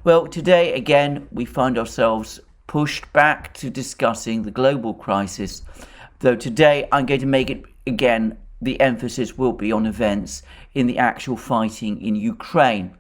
Well, today again we find ourselves pushed back to discussing the global crisis, though today I'm going to make it again, the emphasis will be on events in the actual fighting in Ukraine.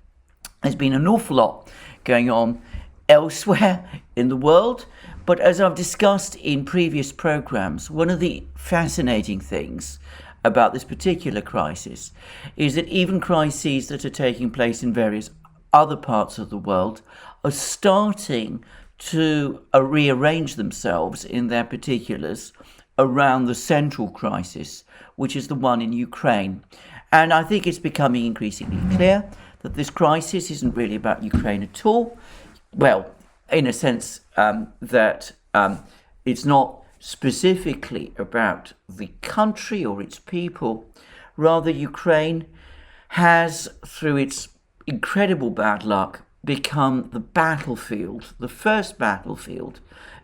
There's been an awful lot going on elsewhere in the world, but as I've discussed in previous programs, one of the fascinating things about this particular crisis is that even crises that are taking place in various other parts of the world are starting to rearrange themselves in their particulars around the central crisis, which is the one in Ukraine. And I think it's becoming increasingly clear that this crisis isn't really about Ukraine at all. Well, in a sense that it's not specifically about the country or its people. Rather, Ukraine has, through its incredible bad luck, become the battlefield, the first battlefield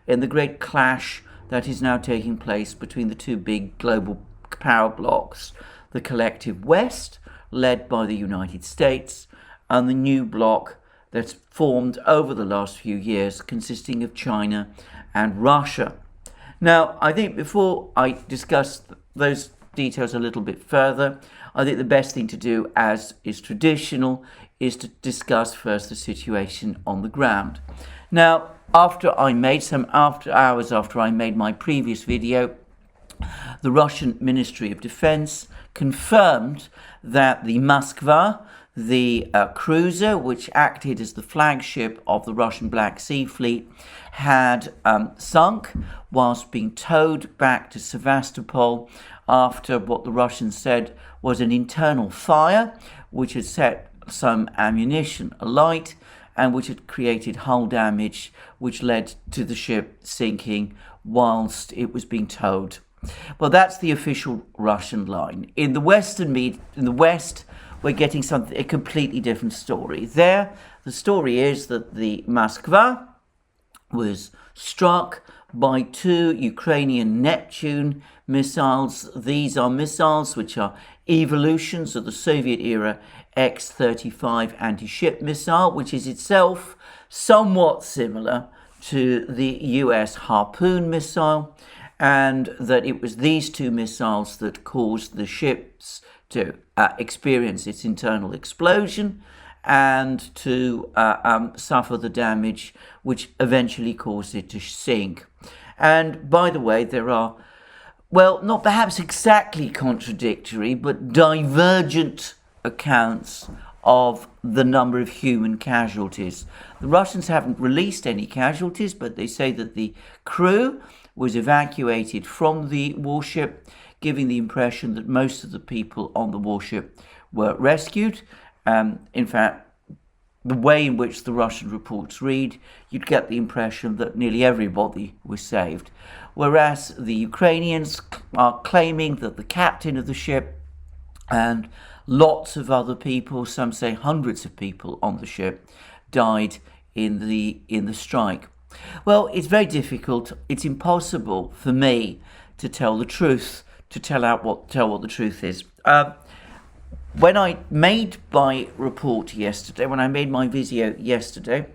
in the great clash that is now taking place between the two big global power blocs, the collective West, led by the United States, and the new bloc that's formed over the last few years, consisting of China and Russia. Now, I think before I discuss those details a little bit further, I think the best thing to do, as is traditional, is to discuss first the situation on the ground. Now, after hours after I made my previous video, the Russian Ministry of Defense confirmed that the Moskva, the cruiser which acted as the flagship of the Russian Black Sea Fleet, had sunk whilst being towed back to Sevastopol after what the Russians said was an internal fire which had set some ammunition alight and which had created hull damage which led to the ship sinking whilst it was being towed. Well, that's the official Russian line. In the West, we're getting a completely different story. There, the story is that the Moskva was struck by two Ukrainian Neptune missiles. These are missiles which are evolutions of the Soviet-era X-35 anti-ship missile, which is itself somewhat similar to the US Harpoon missile, and that it was these two missiles that caused the ships to experience its internal explosion and to suffer the damage which eventually caused it to sink. And by the way, there are, well, not perhaps exactly contradictory, but divergent accounts of the number of human casualties. The Russians haven't released any casualties, but they say that the crew was evacuated from the warship, giving the impression that most of the people on the warship were rescued. In fact, the way in which the Russian reports read, you'd get the impression that nearly everybody was saved. Whereas the Ukrainians are claiming that the captain of the ship and lots of other people, some say hundreds of people on the ship, died in the strike. Well, it's very difficult. It's impossible for me to tell the truth, to tell what the truth is. When I made my report yesterday, when I made my video yesterday,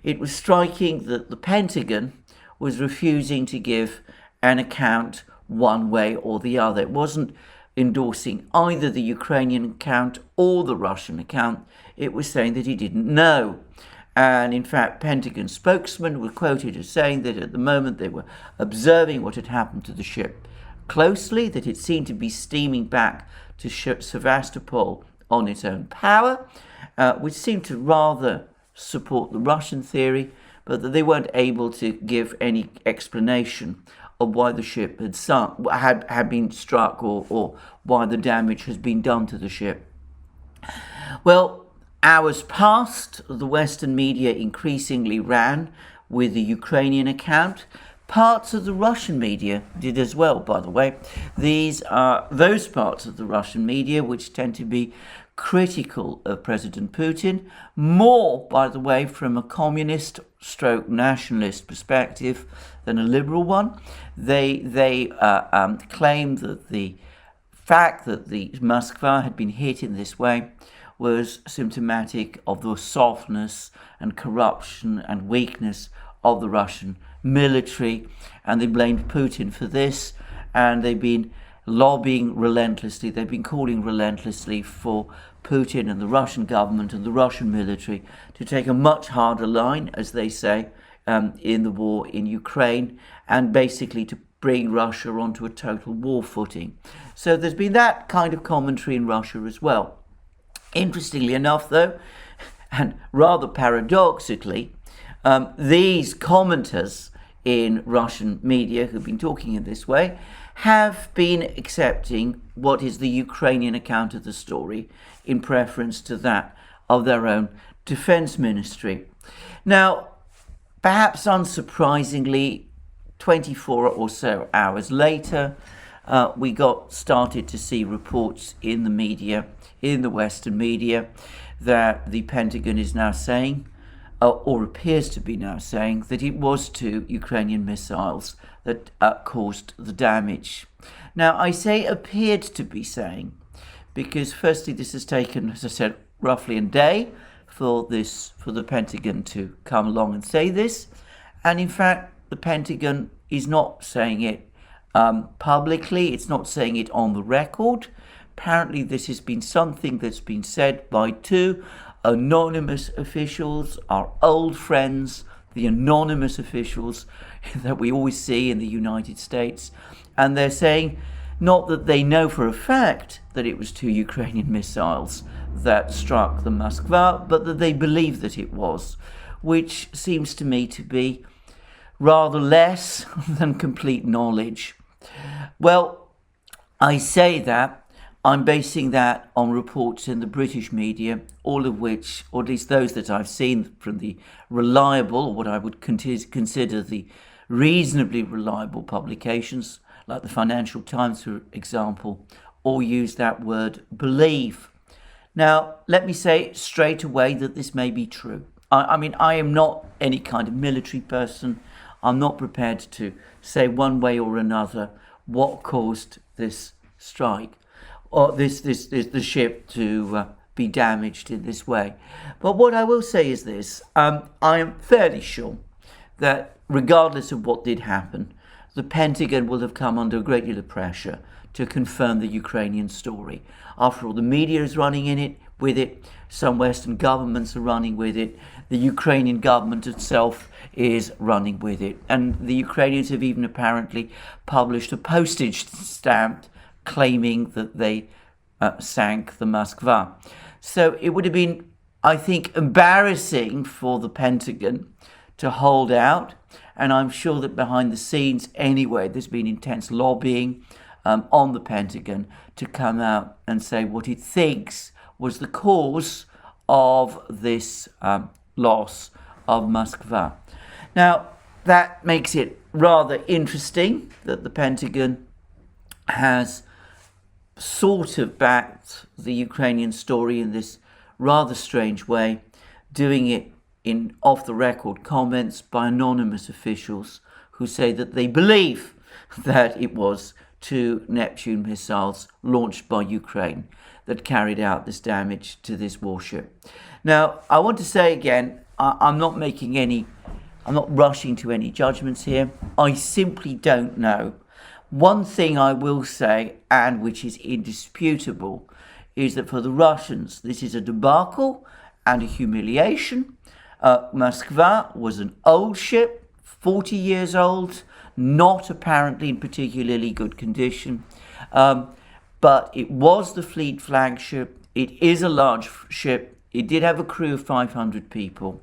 it was striking that the Pentagon was refusing to give an account one way or the other. It wasn't endorsing either the Ukrainian account or the Russian account. It was saying that he didn't know. And in fact, Pentagon spokesmen were quoted as saying that at the moment they were observing what had happened to the ship closely, that it seemed to be steaming back to Sevastopol on its own power, which seemed to rather support the Russian theory, but that they weren't able to give any explanation of why the ship had been struck or why the damage has been done to the ship. Well, hours passed. The Western media increasingly ran with the Ukrainian account. Parts of the Russian media did as well, by the way. These are those parts of the Russian media which tend to be critical of President Putin, more, by the way, from a communist stroke nationalist perspective than a liberal one. They claim that the fact that the Moskva had been hit in this way was symptomatic of the softness and corruption and weakness of the Russian military, and they blamed Putin for this, and they've been lobbying relentlessly, they've been calling relentlessly for Putin and the Russian government and the Russian military to take a much harder line, as they say, in the war in Ukraine, and basically to bring Russia onto a total war footing. So there's been that kind of commentary in Russia as well. Interestingly enough, though, and rather paradoxically, these commenters in Russian media who've been talking in this way have been accepting what is the Ukrainian account of the story in preference to that of their own defense ministry. Now, perhaps unsurprisingly, 24 or so hours later, we got started to see reports in the media, in the Western media, that the Pentagon is now saying, or appears to be now saying, that it was two Ukrainian missiles that caused the damage. Now, I say appeared to be saying, because firstly, this has taken, as I said, roughly a day for the Pentagon to come along and say this. And in fact, the Pentagon is not saying it publicly. It's not saying it on the record. Apparently, this has been something that's been said by two anonymous officials, our old friends, the anonymous officials that we always see in the United States. And they're saying not that they know for a fact that it was two Ukrainian missiles that struck the Moskva, but that they believe that it was, which seems to me to be rather less than complete knowledge. Well, I say that I'm basing that on reports in the British media, all of which, or at least those that I've seen from the reliable, or what I would consider the reasonably reliable publications, like the Financial Times, for example, all use that word believe. Now, let me say straight away that this may be true. I mean, I am not any kind of military person. I'm not prepared to say one way or another what caused this strike, or the ship to be damaged in this way. But what I will say is this: I am fairly sure that regardless of what did happen, the Pentagon will have come under a great deal of pressure to confirm the Ukrainian story. After all, the media is running with it. Some Western governments are running with it. The Ukrainian government itself is running with it. And the Ukrainians have even apparently published a postage stamp claiming that they sank the Moskva. So it would have been, I think, embarrassing for the Pentagon to hold out. And I'm sure that behind the scenes anyway, there's been intense lobbying on the Pentagon to come out and say what it thinks was the cause of this loss of Moskva. Now, that makes it rather interesting that the Pentagon has sort of backed the Ukrainian story in this rather strange way, doing it in off-the-record comments by anonymous officials who say that they believe that it was two Neptune missiles launched by Ukraine that carried out this damage to this warship. Now, I want to say again, I'm not rushing to any judgments here. I simply don't know. One thing I will say, and which is indisputable, is that for the Russians, this is a debacle and a humiliation. Moskva was an old ship, 40 years old, not apparently in particularly good condition, but it was the fleet flagship. It is a large ship. It did have a crew of 500 people.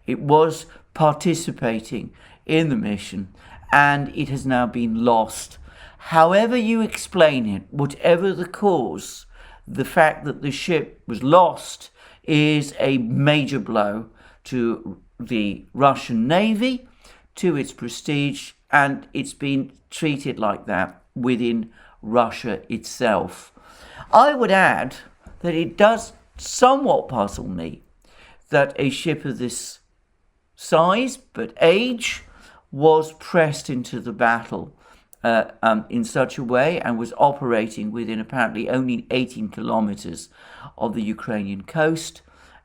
It was participating in the mission, and it has now been lost. However you explain it, whatever the cause, the fact that the ship was lost is a major blow to the Russian Navy, to its prestige, and it's been treated like that within Russia itself. I would add that it does somewhat puzzle me that a ship of this size but age was pressed into the battle in such a way and was operating within apparently only 18 kilometers of the Ukrainian coast.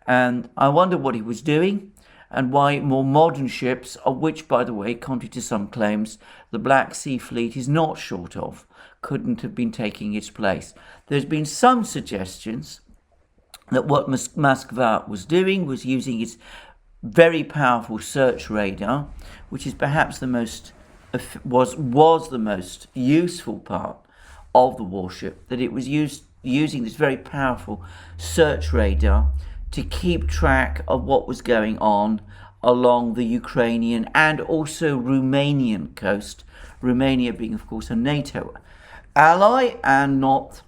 And I wonder what he was doing and why more modern ships, of which, by the way, contrary to some claims, the Black Sea Fleet is not short of, couldn't have been taking its place. There's been some suggestions that what Moskva was doing was using its very powerful search radar, which is perhaps the most was the most useful part of the warship, that it was using this very powerful search radar to keep track of what was going on along the Ukrainian and also Romanian coast, Romania being, of course, a NATO ally and not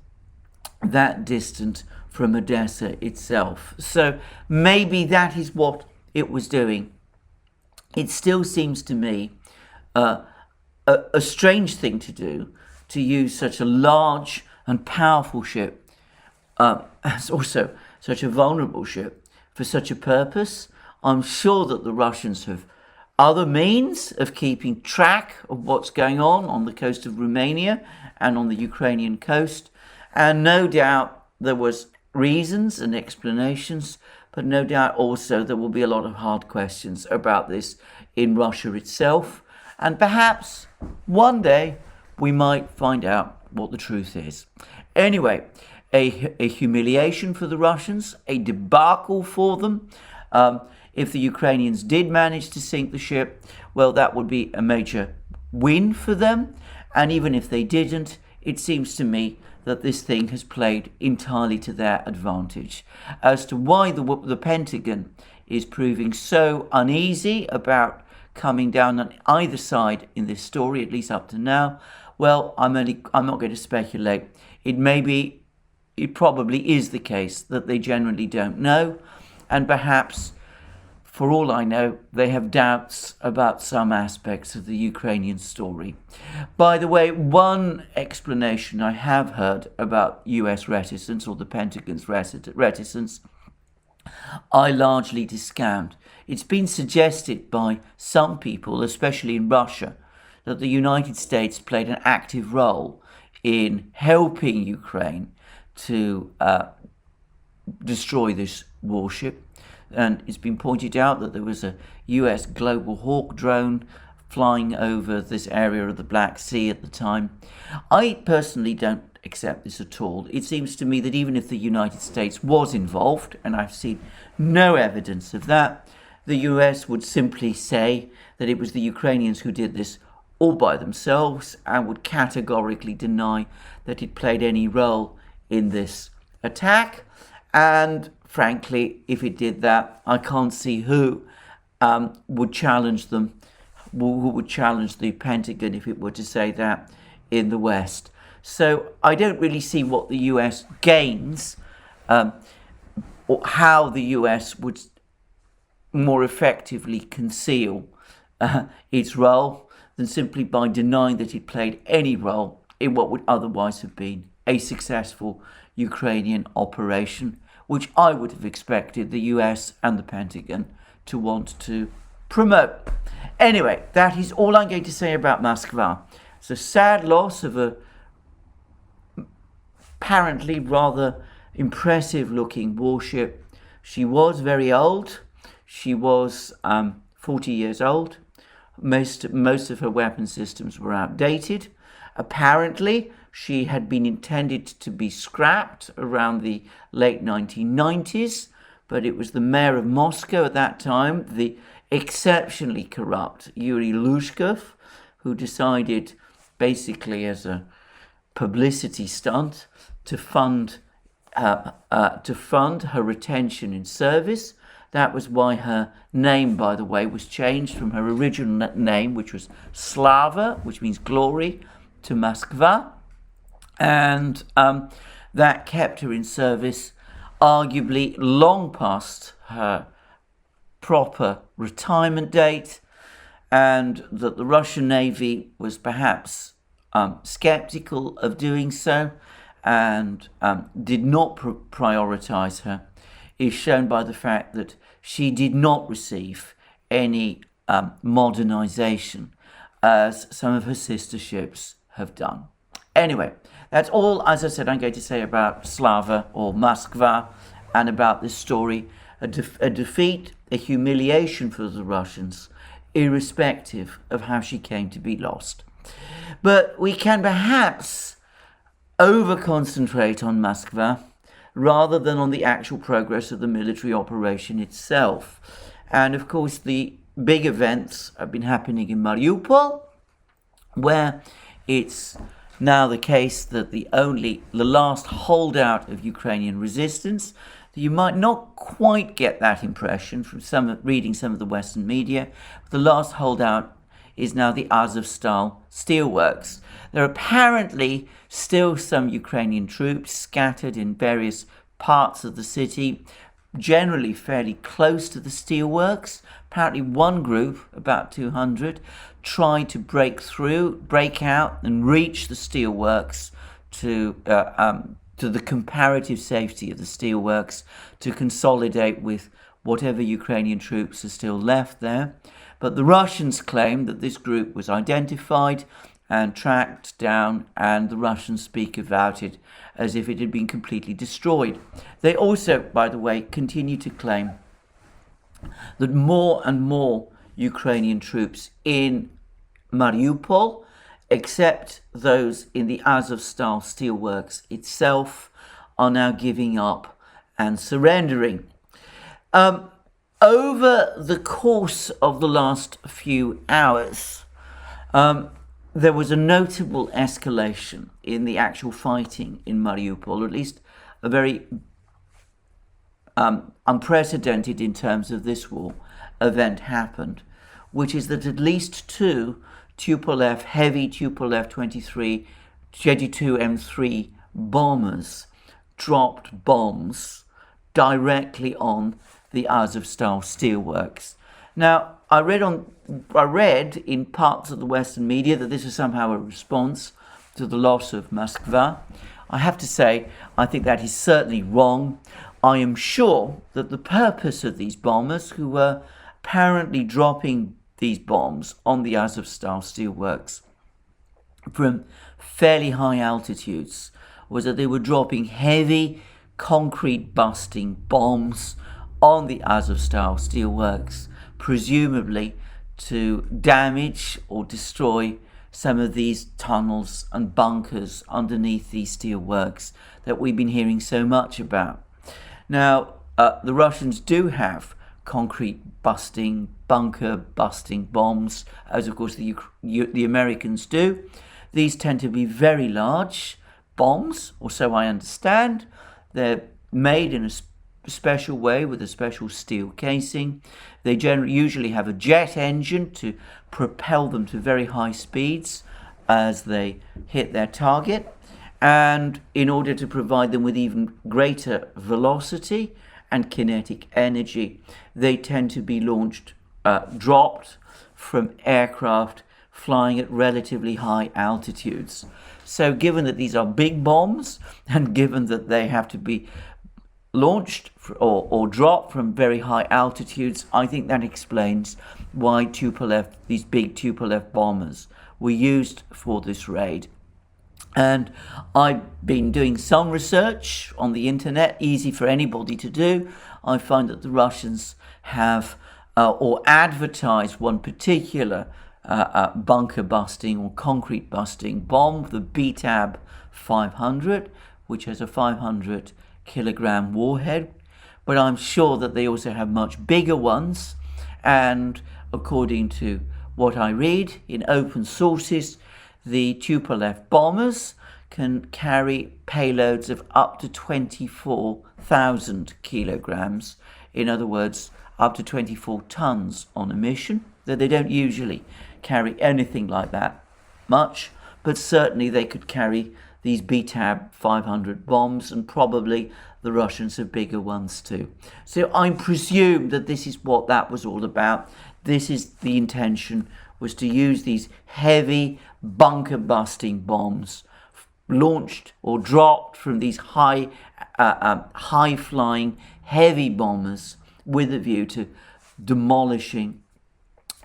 that distant from Odessa itself. So maybe that is what it was doing. It still seems to me a strange thing to do, to use such a large and powerful ship, as also such a vulnerable ship, for such a purpose. I'm sure that the Russians have other means of keeping track of what's going on the coast of Romania and on the Ukrainian coast. And no doubt there was reasons and explanations, but no doubt also there will be a lot of hard questions about this in Russia itself. And perhaps one day we might find out what the truth is. Anyway, a humiliation for the Russians, a debacle for them. If the Ukrainians did manage to sink the ship, well, that would be a major win for them. And even if they didn't, it seems to me that this thing has played entirely to their advantage. As to why the Pentagon is proving so uneasy about coming down on either side in this story, at least up to now, well, I'm not going to speculate. It probably is the case that they generally don't know, and perhaps, for all I know, they have doubts about some aspects of the Ukrainian story. By the way, one explanation I have heard about US reticence, or the Pentagon's reticence, I largely discount. It's been suggested by some people, especially in Russia, that the United States played an active role in helping Ukraine to destroy this warship. And it's been pointed out that there was a US Global Hawk drone flying over this area of the Black Sea at the time. I personally don't accept this at all. It seems to me that even if the United States was involved, and I've seen no evidence of that, the US would simply say that it was the Ukrainians who did this all by themselves and would categorically deny that it played any role in this attack. And frankly, if it did that, I can't see who would challenge them, who would challenge the Pentagon if it were to say that in the West. So I don't really see what the US gains, or how the US would more effectively conceal its role than simply by denying that it played any role in what would otherwise have been a successful Ukrainian operation, which I would have expected the US and the Pentagon to want to promote. Anyway, that is all I'm going to say about Moskva. It's a sad loss of a apparently rather impressive looking warship. She was very old. She was 40 years old. Most of her weapon systems were outdated. Apparently, she had been intended to be scrapped around the late 1990s, but it was the mayor of Moscow at that time, the exceptionally corrupt Yuri Lushkov, who decided, basically as a publicity stunt, to fund her retention in service. That was why her name, by the way, was changed from her original name, which was Slava, which means glory, to Moskva. And that kept her in service arguably long past her proper retirement date, and that the Russian Navy was perhaps skeptical of doing so and did not prioritize her is shown by the fact that she did not receive any modernization as some of her sister ships have done. Anyway, that's all, as I said, I'm going to say about Slava or Moskva and about this story. A defeat, a humiliation for the Russians, irrespective of how she came to be lost. But we can perhaps over-concentrate on Moskva rather than on the actual progress of the military operation itself. And of course, the big events have been happening in Mariupol, where it's now the case that the last holdout of Ukrainian resistance, you might not quite get that impression from reading some of the Western media. The last holdout is now the AZOVSTAL steelworks. There are apparently still some Ukrainian troops scattered in various parts of the city, generally fairly close to the steelworks. Apparently one group, about 200, tried to break out and reach the steelworks to the comparative safety of the steelworks, to consolidate with whatever Ukrainian troops are still left there. But the Russians claim that this group was identified and tracked down, and the Russians speak about it as if it had been completely destroyed. They also, by the way, continue to claim that more and more Ukrainian troops in Mariupol, except those in the AZOVSTAL steelworks itself, are now giving up and surrendering. Over the course of the last few hours, there was a notable escalation in the actual fighting in Mariupol, or at least a very unprecedented in terms of this war event happened, which is that at least two Tupolev, heavy Tupolev 22 M3 bombers dropped bombs directly on the AZOVSTAL steelworks. Now, I read in parts of the Western media that this was somehow a response to the loss of Moskva. I have to say, I think that is certainly wrong. I am sure that the purpose of these bombers, who were apparently dropping these bombs on the AZOVSTAL steelworks from fairly high altitudes, was that they were dropping heavy concrete busting bombs on the AZOVSTAL steelworks, presumably to damage or destroy some of these tunnels and bunkers underneath these steelworks that we've been hearing so much about. Now, the Russians do have concrete busting, bunker busting bombs, as of course the Americans do. These tend to be very large bombs, or so I understand. They're made in a special way with a special steel casing. They usually have a jet engine to propel them to very high speeds as they hit their target, and in order to provide them with even greater velocity and kinetic energy, they tend to be dropped from aircraft flying at relatively high altitudes. So given that these are big bombs, and given that they have to be launched or dropped from very high altitudes, I think that explains why these big Tupolev bombers were used for this raid. And I've been doing some research on the internet, easy for anybody to do. I find that the Russians have or advertised one particular bunker busting or concrete busting bomb, the BTAB 500, which has a 500 kilogram warhead, but I'm sure that they also have much bigger ones, and according to what I read in open sources, the Tupolev bombers can carry payloads of up to 24,000 kilograms, in other words, up to 24 tons on a mission, though they don't usually carry anything like that much, but certainly they could carry these BTAB 500 bombs, and probably the Russians have bigger ones too. So I presume that this is what that was all about. This is the intention, was to use these heavy bunker busting bombs launched or dropped from these high flying heavy bombers with a view to demolishing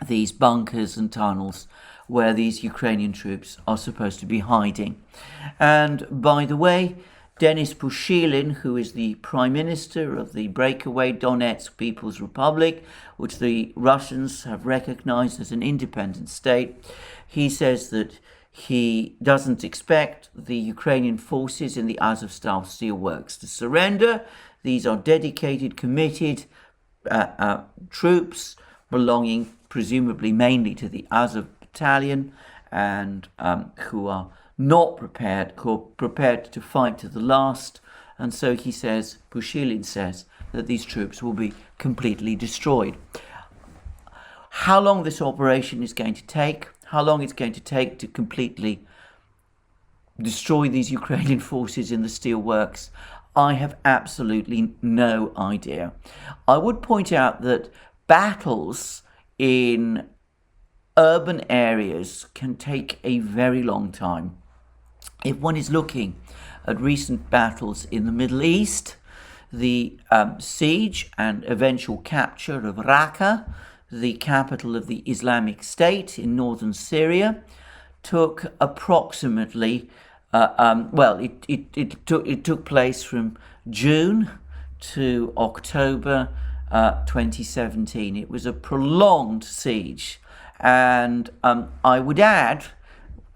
these bunkers and tunnels where these Ukrainian troops are supposed to be hiding. And by the way, Denis Pushilin, who is the Prime Minister of the breakaway Donetsk People's Republic, which the Russians have recognized as an independent state, he says that he doesn't expect the Ukrainian forces in the AZOVSTAL steelworks to surrender. These are dedicated, committed troops belonging presumably mainly to the Azov battalion, and who are not prepared, who are prepared to fight to the last. And so he says, Pushilin says, that these troops will be completely destroyed. How long this operation is going to take, how long it's going to take to completely destroy these Ukrainian forces in the steelworks, I have absolutely no idea. I would point out that battles in urban areas can take a very long time. If one is looking at recent battles in the Middle East, the siege and eventual capture of Raqqa, the capital of the Islamic State in northern Syria, took approximately, it took place from June to October 2017. It was a prolonged siege, and I would add,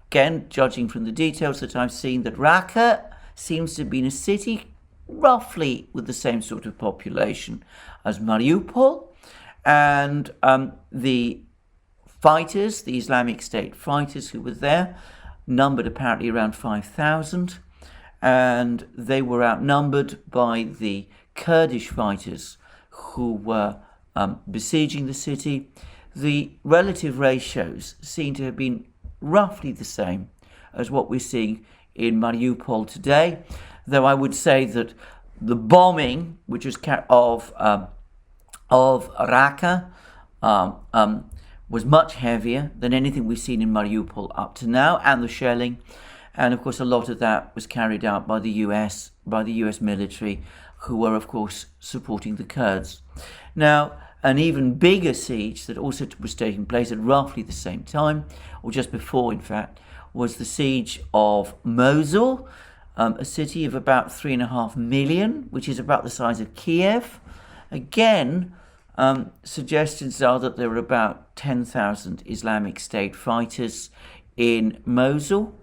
again, judging from the details that I've seen, that Raqqa seems to have been a city roughly with the same sort of population as Mariupol, and the fighters, the Islamic State fighters who were there, numbered apparently around 5,000, and they were outnumbered by the Kurdish fighters who were besieging the city. The relative ratios seem to have been roughly the same as what we're seeing in Mariupol today, though I would say that the bombing, which was of Raqqa, was much heavier than anything we've seen in Mariupol up to now, and the shelling, and of course a lot of that was carried out by the US military, who were of course supporting the Kurds. Now, an even bigger siege that also was taking place at roughly the same time, or just before in fact, was the siege of Mosul, a city of about 3.5 million, which is about the size of Kiev. Again, suggestions are that there were about 10,000 Islamic State fighters in Mosul.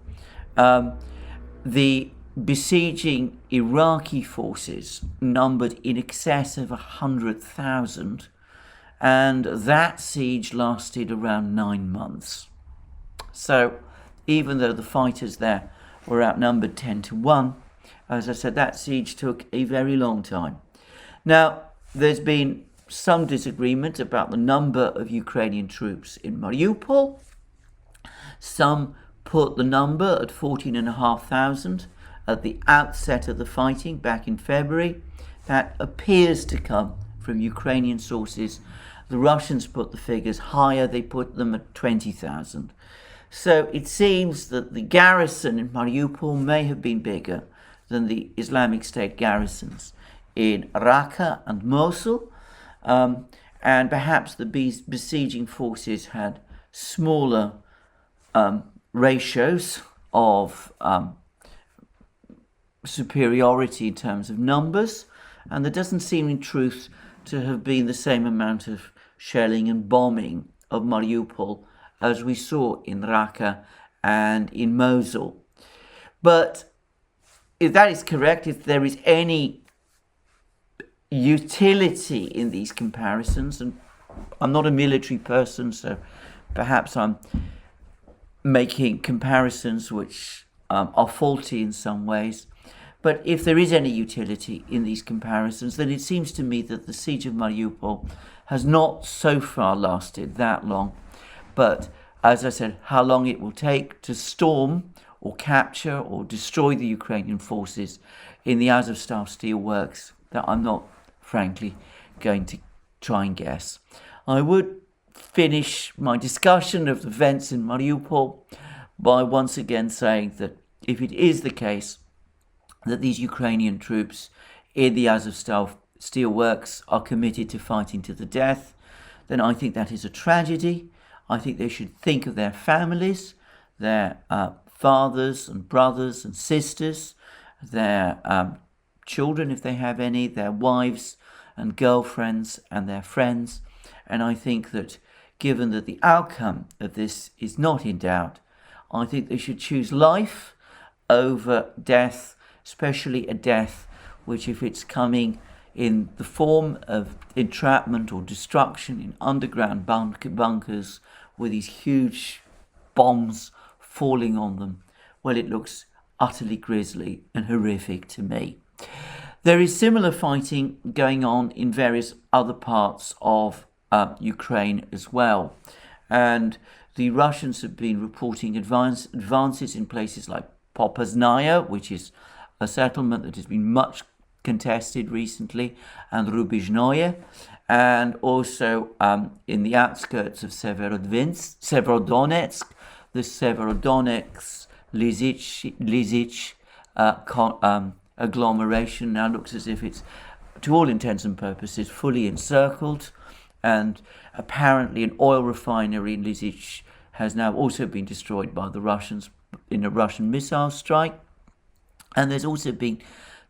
The besieging Iraqi forces numbered in excess of 100,000, and that siege lasted around 9 months. So even though the fighters there were outnumbered 10-1, as I said, that siege took a very long time. Now, there's been some disagreement about the number of Ukrainian troops in Mariupol. Some put the number at 14,500 at the outset of the fighting back in February. That appears to come from Ukrainian sources. The Russians put the figures higher, they put them at 20,000. So it seems that the garrison in Mariupol may have been bigger than the Islamic State garrisons in Raqqa and Mosul, and perhaps the besieging forces had smaller ratios of superiority in terms of numbers, and there doesn't seem in truth to have been the same amount of shelling and bombing of Mariupol as we saw in Raqqa and in Mosul. But if that is correct, if there is any utility in these comparisons, and I'm not a military person, so perhaps I'm making comparisons which are faulty in some ways, but if there is any utility in these comparisons, then it seems to me that the siege of Mariupol has not so far lasted that long. But as I said, how long it will take to storm or capture or destroy the Ukrainian forces in the AZOVSTAL steelworks, that I'm not, frankly, going to try and guess. I would finish my discussion of the events in Mariupol by once again saying that if it is the case that these Ukrainian troops in the AZOVSTAL steelworks are committed to fighting to the death, then I think that is a tragedy. I think they should think of their families, their fathers and brothers and sisters, their children if they have any, their wives and girlfriends and their friends. And I think that given that the outcome of this is not in doubt, I think they should choose life over death, especially a death which, if it's coming in the form of entrapment or destruction in underground bunkers with these huge bombs falling on them, well, it looks utterly grisly and horrific to me. There is similar fighting going on in various other parts of Ukraine as well. And the Russians have been reporting advances in places like Popasnaya, which is a settlement that has been much contested recently, and Rubizhnoye, and also in the outskirts of Severodonetsk, the Severodonetsk-Lysych agglomeration now looks as if it's, to all intents and purposes, fully encircled, and apparently an oil refinery in Lysych has now also been destroyed by the Russians in a Russian missile strike. And there's also been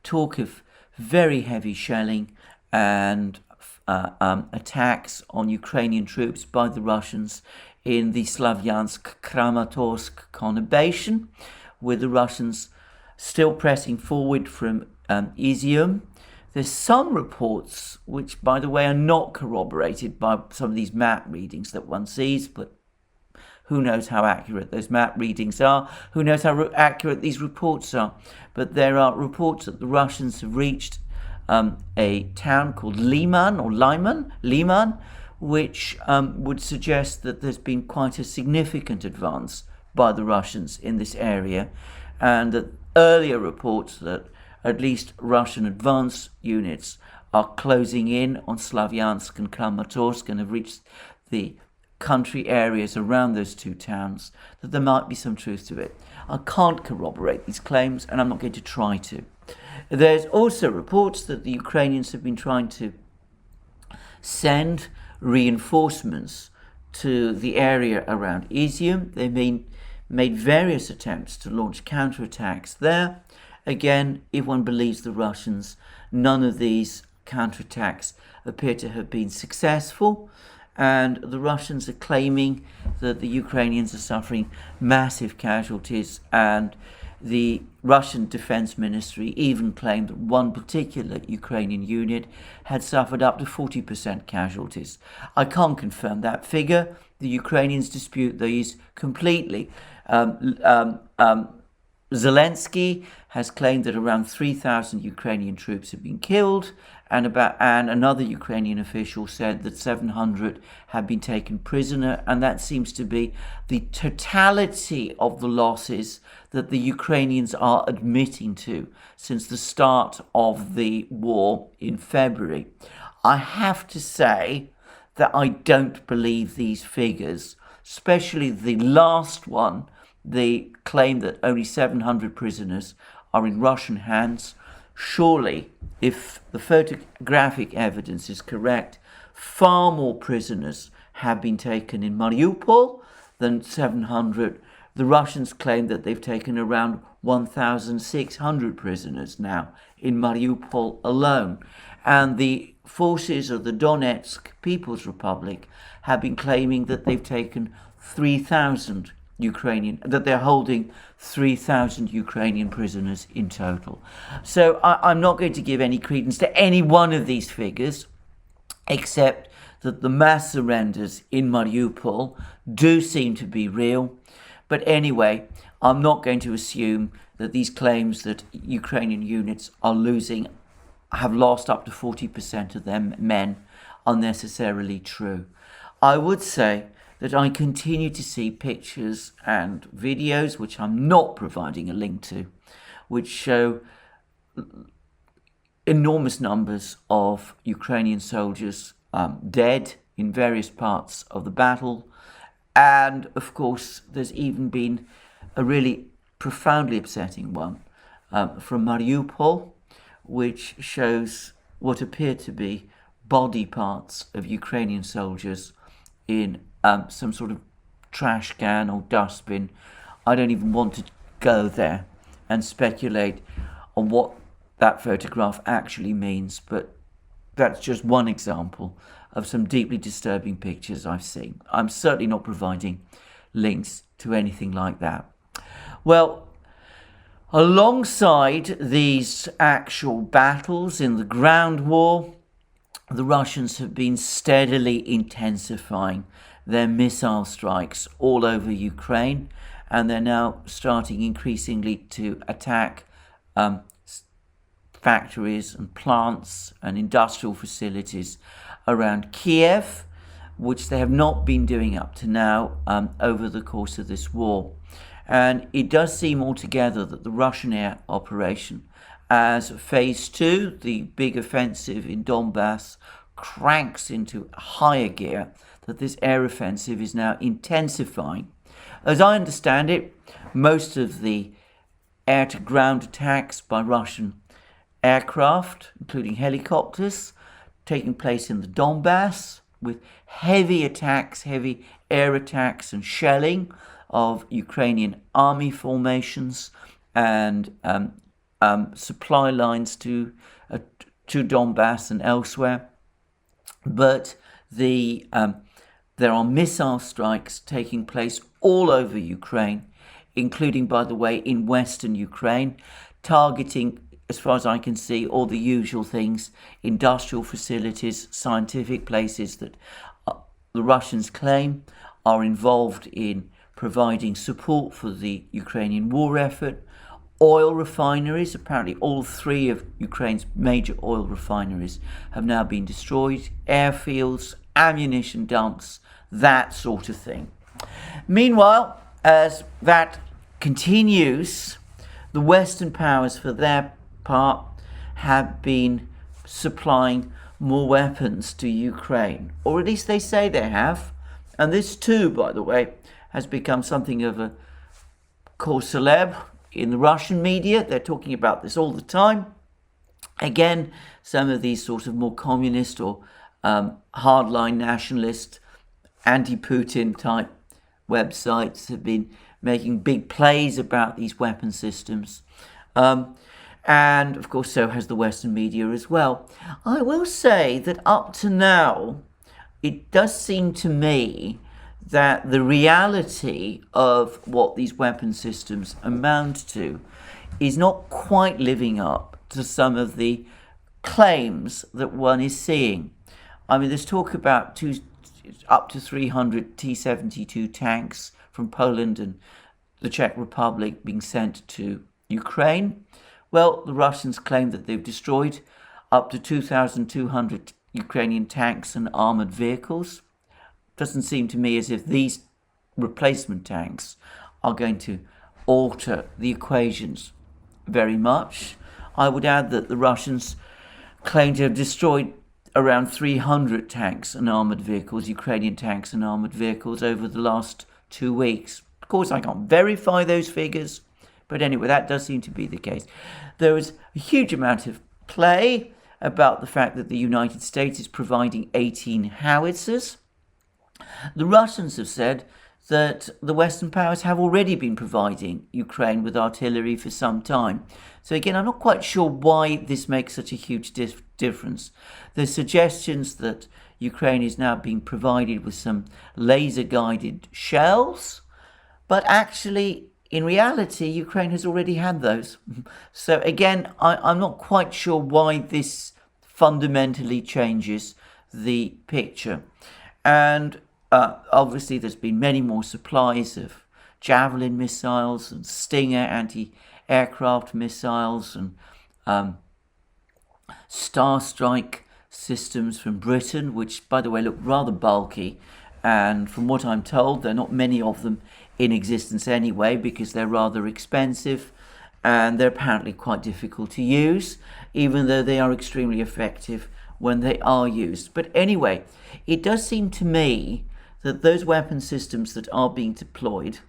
talk of very heavy shelling and attacks on Ukrainian troops by the Russians in the Slavyansk-Kramatorsk conurbation, with the Russians still pressing forward from Izium. There's some reports, which, by the way, are not corroborated by some of these map readings that one sees, but who knows how accurate those map readings are, who knows how accurate these reports are. But there are reports that the Russians have reached a town called Liman, which would suggest that there's been quite a significant advance by the Russians in this area, and that earlier reports that at least Russian advance units are closing in on Slavyansk and Kramatorsk and have reached the country areas around those two towns, that there might be some truth to it. I can't corroborate these claims, and I'm not going to try to. There's also reports that the Ukrainians have been trying to send reinforcements to the area around Izium. They've made various attempts to launch counterattacks there. Again, if one believes the Russians, none of these counterattacks appear to have been successful, and the Russians are claiming that the Ukrainians are suffering massive casualties, and the Russian Defense Ministry even claimed that one particular Ukrainian unit had suffered up to 40% casualties. I can't confirm that figure. The Ukrainians dispute these completely. Zelensky has claimed that around 3,000 Ukrainian troops have been killed, and another Ukrainian official said that 700 have been taken prisoner, and that seems to be the totality of the losses that the Ukrainians are admitting to since the start of the war in February. I have to say that I don't believe these figures, especially the last one, the claim that only 700 prisoners are in Russian hands. Surely, if the photographic evidence is correct, far more prisoners have been taken in Mariupol than 700. The Russians claim that they've taken around 1,600 prisoners now in Mariupol alone. And the forces of the Donetsk People's Republic have been claiming that they've taken 3,000 that they're holding 3,000 Ukrainian prisoners in total. So I'm not going to give any credence to any one of these figures, except that the mass surrenders in Mariupol do seem to be real. But anyway, I'm not going to assume that these claims that Ukrainian units have lost up to 40% of their men are necessarily true. I would say that I continue to see pictures and videos, which I'm not providing a link to, which show enormous numbers of Ukrainian soldiers dead in various parts of the battle. And of course, there's even been a really profoundly upsetting one from Mariupol, which shows what appear to be body parts of Ukrainian soldiers in some sort of trash can or dustbin. I don't even want to go there and speculate on what that photograph actually means, but that's just one example of some deeply disturbing pictures I've seen. I'm certainly not providing links to anything like that. Well, alongside these actual battles in the ground war, the Russians have been steadily intensifying their missile strikes all over Ukraine, and they're now starting increasingly to attack factories and plants and industrial facilities around KIEV, which they have not been doing up to now over the course of this war. And it does seem altogether that the Russian air operation, as phase 2, the big offensive in Donbass, cranks into higher gear, that this air offensive is now intensifying. As I understand it, most of the air-to-ground attacks by Russian aircraft, including helicopters, taking place in the Donbass, with heavy attacks, heavy air attacks and shelling of Ukrainian army formations and supply lines to Donbass and elsewhere. But there are missile strikes taking place all over Ukraine, including, by the way, in western Ukraine, targeting, as far as I can see, all the usual things: industrial facilities, scientific places that the Russians claim are involved in providing support for the Ukrainian war effort, oil refineries. Apparently all 3 of Ukraine's major oil refineries have now been destroyed, airfields, ammunition dumps, that sort of thing. Meanwhile, as that continues, the Western powers, for their part, have been supplying more weapons to Ukraine, or at least they say they have. And this too, by the way, has become something of a cause célèbre in the Russian media. They're talking about this all the time. Again, some of these sort of more communist or hardline nationalist, anti-Putin type websites have been making big plays about these weapon systems. And of course, so has the Western media as well. I will say that up to now, it does seem to me that the reality of what these weapon systems amount to is not quite living up to some of the claims that one is seeing. I mean, there's talk about up to 300 T-72 tanks from Poland and the Czech Republic being sent to Ukraine. Well, the Russians claim that they've destroyed up to 2,200 Ukrainian tanks and armoured vehicles. Doesn't seem to me as if these replacement tanks are going to alter the equations very much. I would add that the Russians claim to have destroyed around 300 tanks and armoured vehicles, Ukrainian tanks and armoured vehicles, over the last 2 weeks. Of course, I can't verify those figures, but anyway, that does seem to be the case. There is a huge amount of play about the fact that the United States is providing 18 howitzers. The Russians have said that the Western powers have already been providing Ukraine with artillery for some time. So again, I'm not quite sure why this makes such a huge difference. There's suggestions that Ukraine is now being provided with some laser-guided shells, but actually, in reality, Ukraine has already had those. So again, I'm not quite sure why this fundamentally changes the picture. And obviously, there's been many more supplies of Javelin missiles and Stinger anti-aircraft missiles and Starstrike systems from Britain, which, by the way, look rather bulky. And from what I'm told, there are not many of them in existence anyway, because they're rather expensive and they're apparently quite difficult to use, even though they are extremely effective when they are used. But anyway, it does seem to me that those weapon systems that are being deployed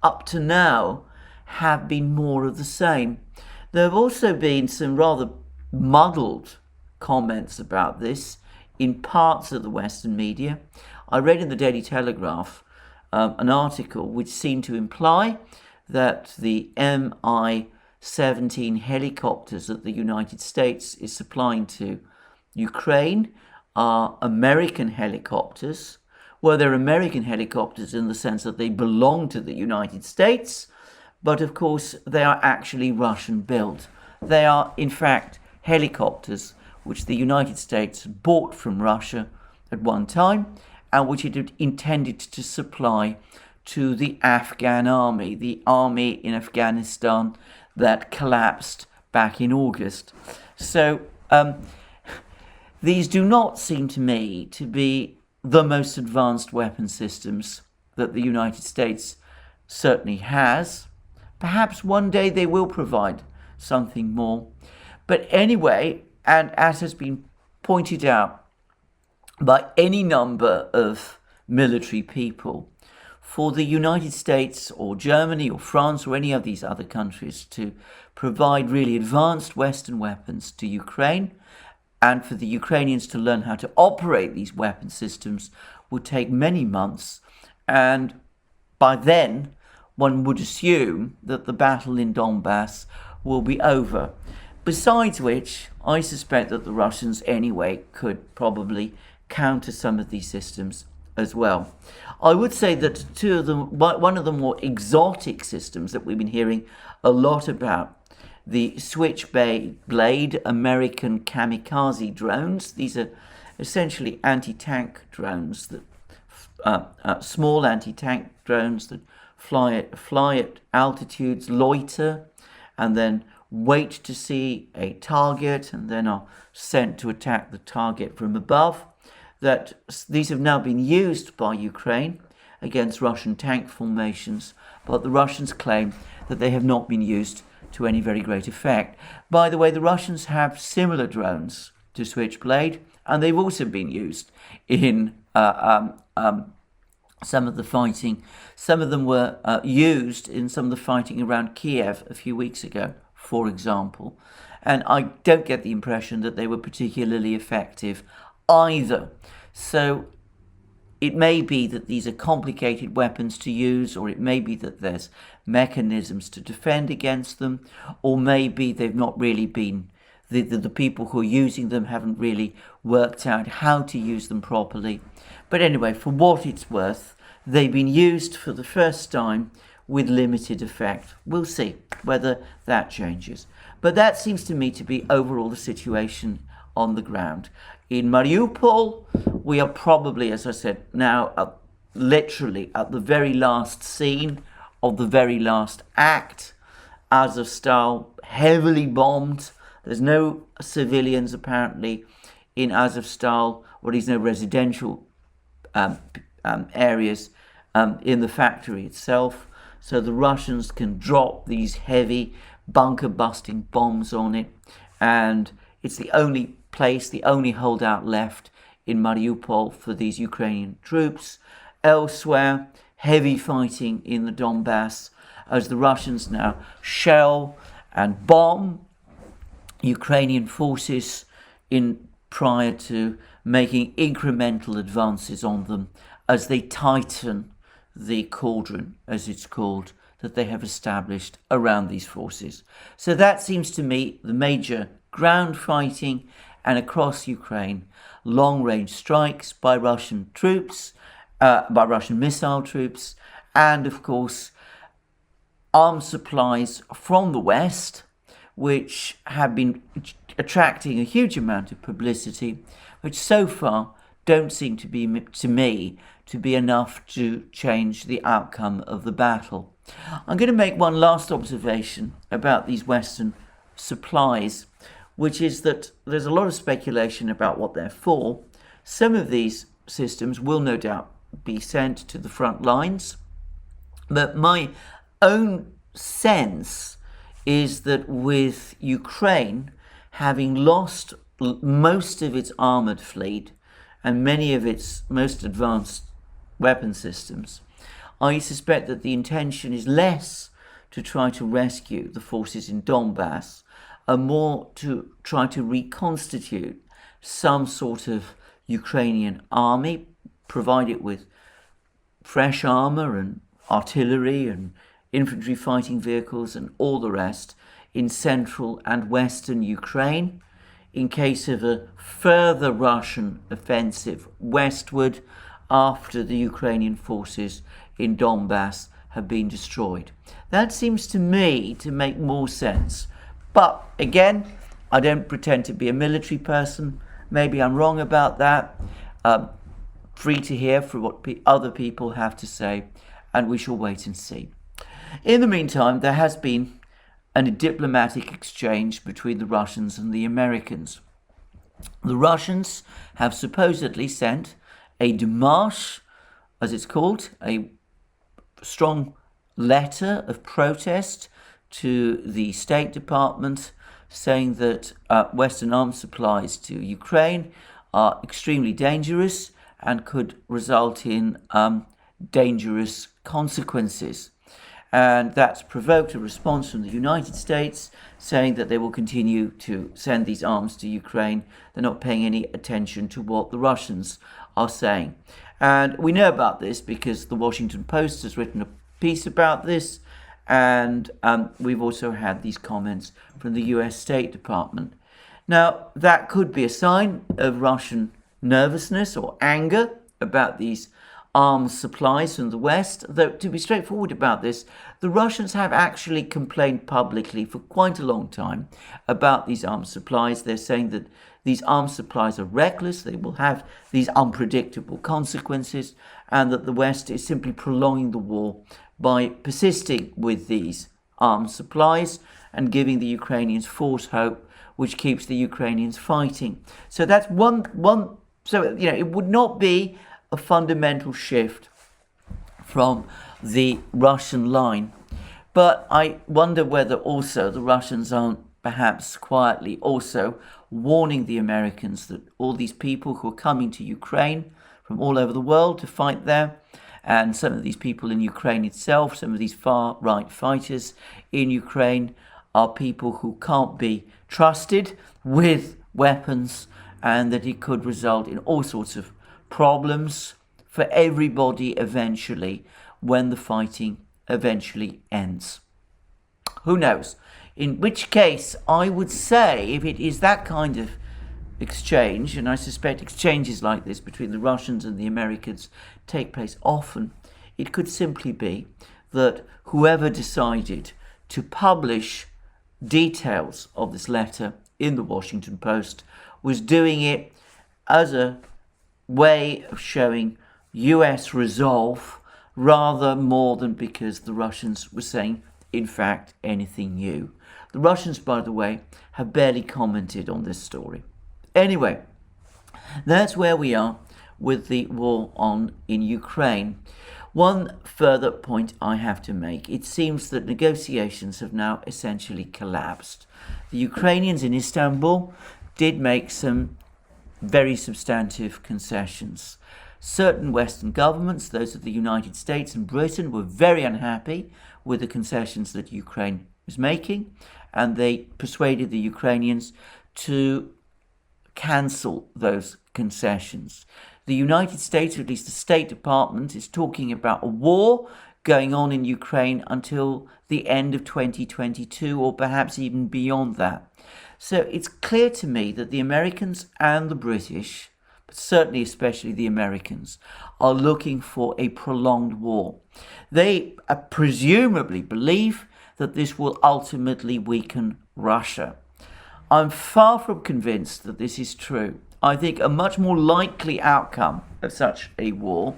up to now have been more of the same. There have also been some rather muddled comments about this in parts of the Western media. I read in the Daily Telegraph an article which seemed to imply that the Mi-17 helicopters that the United States is supplying to Ukraine are American helicopters. Well, they're American helicopters in the sense that they belong to the United States, but of course they are actually Russian built. They are in fact helicopters which the United States bought from Russia at one time and which it had intended to supply to the Afghan army, the army in Afghanistan that collapsed back in August. So these do not seem to me to be the most advanced weapon systems that the United States certainly has. Perhaps one day they will provide something more. But anyway, and as has been pointed out by any number of military people, for the United States or Germany or France or any of these other countries to provide really advanced Western weapons to Ukraine, and for the Ukrainians to learn how to operate these weapon systems, would take many months. And by then, one would assume that the battle in Donbass will be over. Besides which, I suspect that the Russians anyway could probably counter some of these systems as well. I would say that two of them, one of the more exotic systems that we've been hearing a lot about, the Switchblade American kamikaze drones. These are essentially anti-tank drones, that small anti-tank drones that fly at altitudes, loiter, and then wait to see a target, and then are sent to attack the target from above. That these have now been used by Ukraine against Russian tank formations, but the Russians claim that they have not been used to any very great effect. By the way, the Russians have similar drones to Switchblade, and they've also been used in some of the fighting. Some of them were used in some of the fighting around Kiev a few weeks ago, for example. And I don't get the impression that they were particularly effective either. So it may be that these are complicated weapons to use, or it may be that there's mechanisms to defend against them, or maybe they've not really been, the people who are using them haven't really worked out how to use them properly. But anyway, for what it's worth, they've been used for the first time with limited effect. We'll see whether that changes. But that seems to me to be overall the situation on the ground. In Mariupol, we are probably, as I said, now literally at the very last scene of the very last act. AZOVSTAL heavily bombed. There's no civilians apparently in AZOVSTAL, or there's no residential areas in the factory itself. So the Russians can drop these heavy bunker-busting bombs on it, and it's the only place, the only holdout left in Mariupol for these Ukrainian troops. Elsewhere, heavy fighting in the Donbass as the Russians now shell and bomb Ukrainian forces in prior to making incremental advances on them as they tighten the cauldron, as it's called, that they have established around these forces. So that seems to me the major ground fighting, and across Ukraine, long-range strikes by Russian troops, by Russian missile troops, and of course arms supplies from the West, which have been attracting a huge amount of publicity, which so far don't seem to be, to me, to be enough to change the outcome of the battle. I'm going to make one last observation about these Western supplies, which is that there's a lot of speculation about what they're for. Some of these systems will no doubt be sent to the front lines, but my own sense is that with Ukraine having lost most of its armoured fleet and many of its most advanced weapon systems, I suspect that the intention is less to try to rescue the forces in Donbass and more to try to reconstitute some sort of Ukrainian army, provide it with fresh armour and artillery and infantry fighting vehicles and all the rest in central and western Ukraine in case of a further Russian offensive westward after the Ukrainian forces in Donbass have been destroyed. That seems to me to make more sense. But again, I don't pretend to be a military person. Maybe I'm wrong about that. Free to hear for what other people have to say, and we shall wait and see. In the meantime, there has been a diplomatic exchange between the Russians and the Americans. The Russians have supposedly sent a démarche, as it's called, a strong letter of protest to the State Department saying that Western arms supplies to Ukraine are extremely dangerous and could result in dangerous consequences. And that's provoked a response from the United States saying that they will continue to send these arms to Ukraine. They're not paying any attention to what the Russians are saying. And we know about this because the Washington Post has written a piece about this, and we've also had these comments from the US State Department. Now, that could be a sign of Russian nervousness or anger about these arms supplies from the West, though to be straightforward about this, the Russians have actually complained publicly for quite a long time about these arms supplies. They're saying that these arms supplies are reckless, they will have these unpredictable consequences, and that the West is simply prolonging the war by persisting with these arms supplies and giving the Ukrainians false hope, which keeps the Ukrainians fighting. So that's one. So it would not be a fundamental shift from the Russian line. But I wonder whether also the Russians aren't perhaps quietly also warning the Americans that all these people who are coming to Ukraine from all over the world to fight there, and some of these people in Ukraine itself, some of these far-right fighters in Ukraine, are people who can't be trusted with weapons, and that it could result in all sorts of problems for everybody eventually when the fighting eventually ends. Who knows? In which case, I would say if it is that kind of exchange, and I suspect exchanges like this between the Russians and the Americans take place often, it could simply be that whoever decided to publish details of this letter in the Washington Post was doing it as a way of showing US resolve rather more than because the Russians were saying, in fact, anything new. The Russians, by the way, have barely commented on this story. Anyway, that's where we are with the war in Ukraine. One further point I have to make. It seems that negotiations have now essentially collapsed. The Ukrainians in Istanbul did make some very substantive concessions. Certain Western governments, those of the United States and Britain, were very unhappy with the concessions that Ukraine was making, and they persuaded the Ukrainians to cancel those concessions. The United States, or at least the State Department, is talking about a war going on in Ukraine until the end of 2022, or perhaps even beyond that. So it's clear to me that the Americans and the British, but certainly especially the Americans, are looking for a prolonged war. They presumably believe that this will ultimately weaken Russia. I'm far from convinced that this is true. I think a much more likely outcome of such a war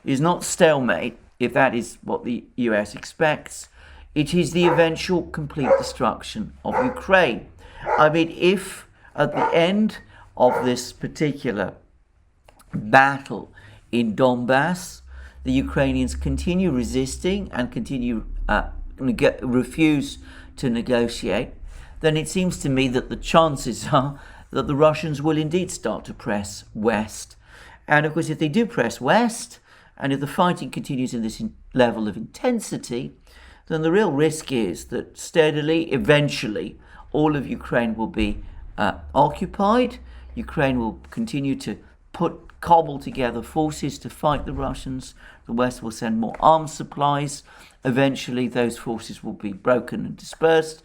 is not stalemate, if that is what the US expects. It is the eventual complete destruction of Ukraine. I mean, if at the end of this particular battle in Donbass, the Ukrainians continue resisting and continue refuse to negotiate, then it seems to me that the chances are that the Russians will indeed start to press west. And of course, if they do press west, and if the fighting continues in this level of intensity, then the real risk is that steadily, eventually, all of Ukraine will be occupied. Ukraine will continue to cobble together forces to fight the Russians. The West will send more arms supplies. Eventually, those forces will be broken and dispersed.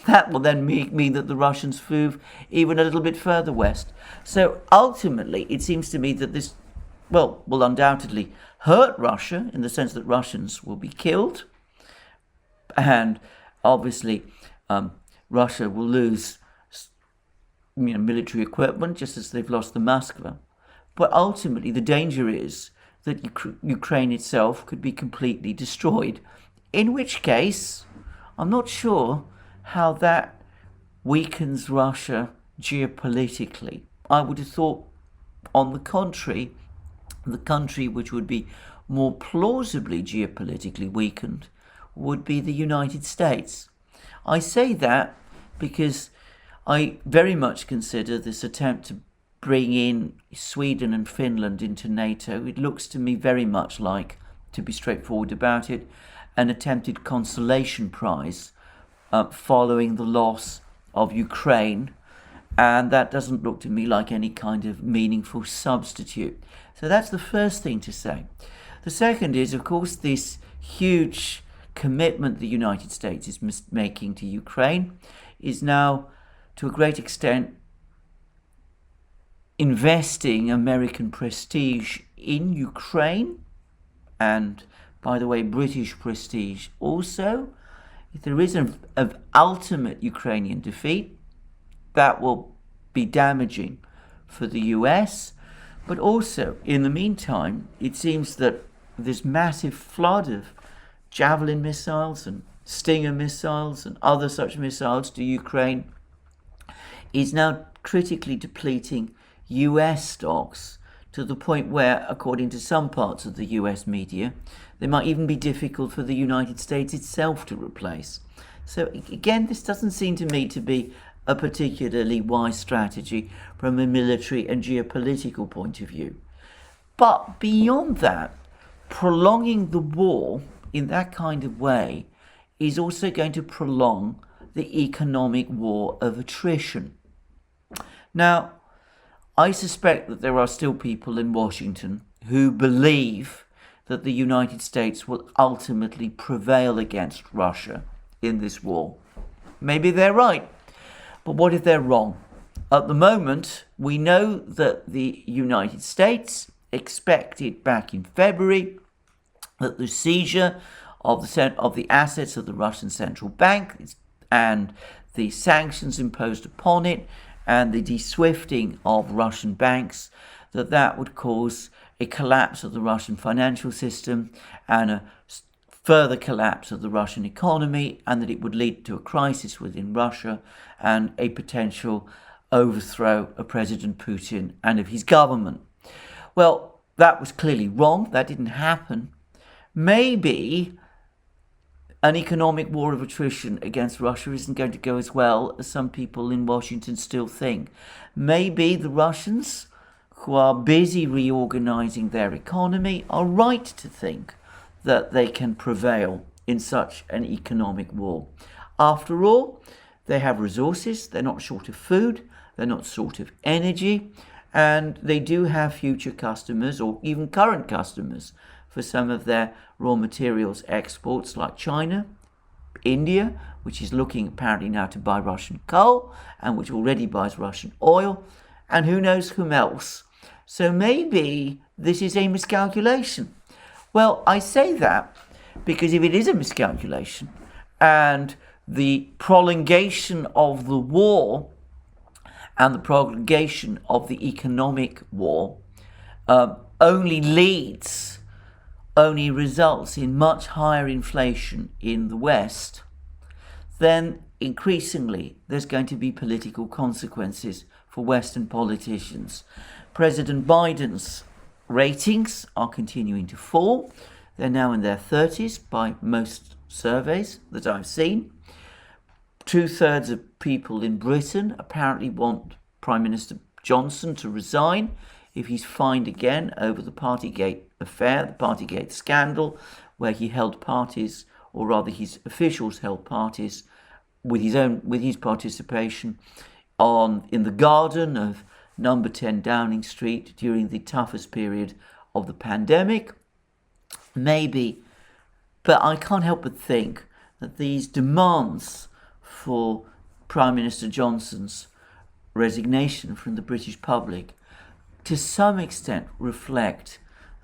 That will then mean that the Russians move even a little bit further west. So ultimately, it seems to me that this, will undoubtedly hurt Russia in the sense that Russians will be killed. And obviously, Russia will lose military equipment, just as they've lost the Moskva. But ultimately, the danger is that Ukraine itself could be completely destroyed, in which case, I'm not sure how that weakens Russia geopolitically. I would have thought, on the contrary, the country which would be more plausibly geopolitically weakened would be the United States. I say that because I very much consider this attempt to bring in Sweden and Finland into NATO, it looks to me very much like, to be straightforward about it, an attempted consolation prize following the loss of Ukraine, and that doesn't look to me like any kind of meaningful substitute. So that's the first thing to say. The second is, of course, this huge commitment the United States is making to Ukraine is now, to a great extent, investing American prestige in Ukraine, and, by the way, British prestige also. If there is an ultimate Ukrainian defeat, that will be damaging for the US. But also, in the meantime, it seems that this massive flood of Javelin missiles and Stinger missiles and other such missiles to Ukraine is now critically depleting US stocks, to the point where, according to some parts of the US media, they might even be difficult for the United States itself to replace. So again, this doesn't seem to me to be a particularly wise strategy from a military and geopolitical point of view. But beyond that, prolonging the war in that kind of way is also going to prolong the economic war of attrition. Now, I suspect that there are still people in Washington who believe that the United States will ultimately prevail against Russia in this war. Maybe they're right, but what if they're wrong? At the moment, we know that the United States expected back in February that the seizure of the assets of the Russian central bank and the sanctions imposed upon it and the de-swifting of Russian banks, that would cause a collapse of the Russian financial system and a further collapse of the Russian economy, and that it would lead to a crisis within Russia and a potential overthrow of President Putin and of his government. Well, that was clearly wrong. That didn't happen. Maybe an economic war of attrition against Russia isn't going to go as well as some people in Washington still think. Maybe the Russians, who are busy reorganizing their economy, are right to think that they can prevail in such an economic war. After all, they have resources, they're not short of food, they're not short of energy, and they do have future customers or even current customers for some of their raw materials exports, like China, India, which is looking apparently now to buy Russian coal and which already buys Russian oil, and who knows whom else. So maybe this is a miscalculation. Well, I say that because if it is a miscalculation and the prolongation of the war and the prolongation of the economic war only results in much higher inflation in the West, then increasingly there's going to be political consequences for Western politicians. President Biden's ratings are continuing to fall. They're now in their 30s by most surveys that I've seen. 2/3 of people in Britain apparently want Prime Minister Johnson to resign if he's fined again over the Partygate affair, the Partygate scandal, where he held parties, or rather his officials held parties with his participation in the garden of number 10 Downing Street during the toughest period of the pandemic. Maybe, but I can't help but think that these demands for Prime Minister Johnson's resignation from the British public to some extent reflect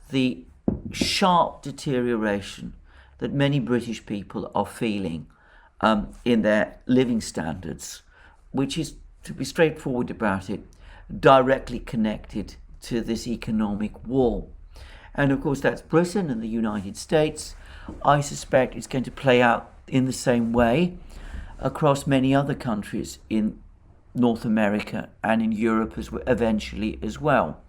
the sharp deterioration that many British people are feeling in their living standards, which is, to be straightforward about it, directly connected to this economic war. And of course that's Britain and the United States. I suspect it's going to play out in the same way across many other countries in North America and in Europe eventually as well.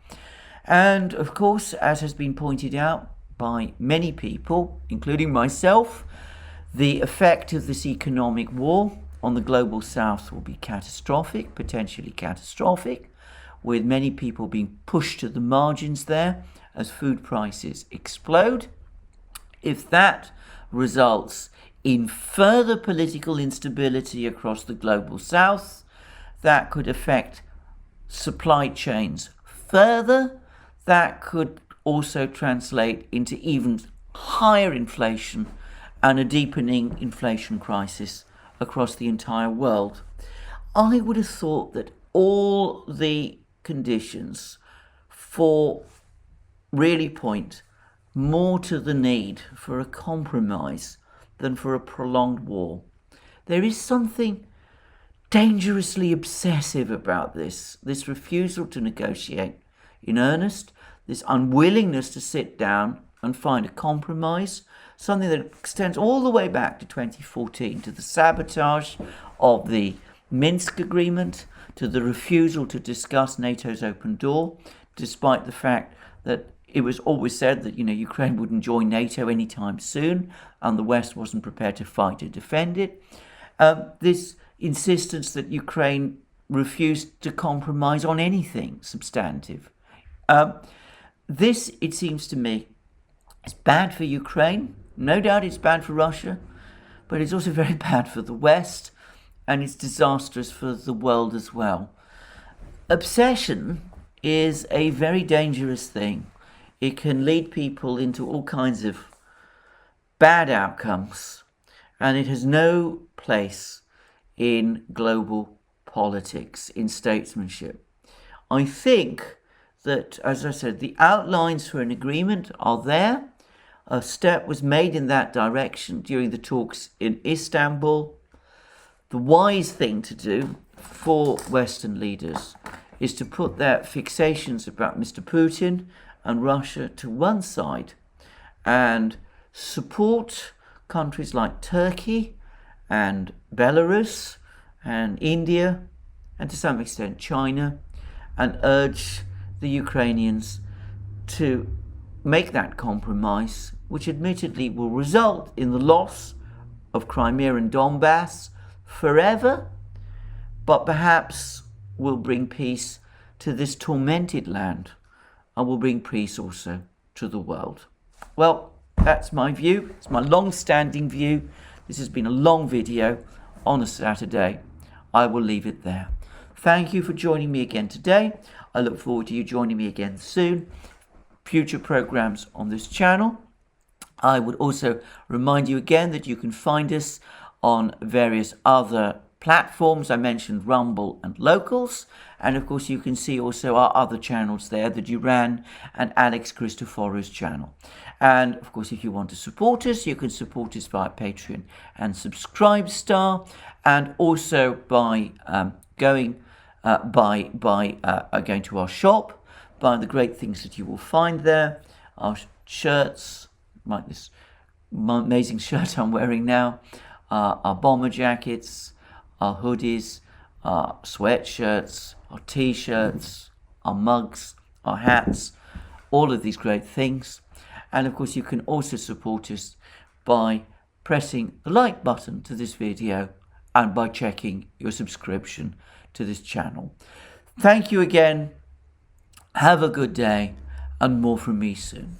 And of course, as has been pointed out by many people, including myself, the effect of this economic war on the global south will be catastrophic, potentially catastrophic, with many people being pushed to the margins there as food prices explode. If that results in further political instability across the global south, that could affect supply chains further. That could also translate into even higher inflation and a deepening inflation crisis across the entire world. I would have thought that all the conditions for really point more to the need for a compromise than for a prolonged war. There is something dangerously obsessive about this refusal to negotiate in earnest, this unwillingness to sit down and find a compromise, something that extends all the way back to 2014, to the sabotage of the Minsk agreement, to the refusal to discuss NATO's open door, despite the fact that it was always said that, Ukraine wouldn't join NATO anytime soon, and the West wasn't prepared to fight to defend it. This insistence that Ukraine refused to compromise on anything substantive. This, it seems to me, is bad for Ukraine. No doubt it's bad for Russia, but it's also very bad for the West, and it's disastrous for the world as well. Obsession is a very dangerous thing. It can lead people into all kinds of bad outcomes, and it has no place in global politics, in statesmanship. I think that, as I said, the outlines for an agreement are there. A step was made in that direction during the talks in Istanbul. The wise thing to do for Western leaders is to put their fixations about Mr. Putin and Russia to one side and support countries like Turkey and Belarus and India and to some extent China, and urge the Ukrainians to make that compromise, which admittedly will result in the loss of Crimea and Donbass forever, but perhaps will bring peace to this tormented land and will bring peace also to the world. Well, that's my view. It's my long-standing view. This has been a long video on a Saturday. I will leave it there. Thank you for joining me again today. I look forward to you joining me again soon. Future programs on this channel. I would also remind you again that you can find us on various other platforms. I mentioned Rumble and Locals, and of course you can see also our other channels there, the Duran and Alex Christophorou's channel. And of course, if you want to support us, you can support us via Patreon and Subscribestar, and also by going to our shop, buying the great things that you will find there, our shirts, like this amazing shirt I'm wearing now, our bomber jackets, our hoodies, our sweatshirts, our t-shirts, our mugs, our hats, all of these great things. And of course you can also support us by pressing the like button to this video and by checking your subscription to this channel. Thank you again. Have a good day, and more from me soon.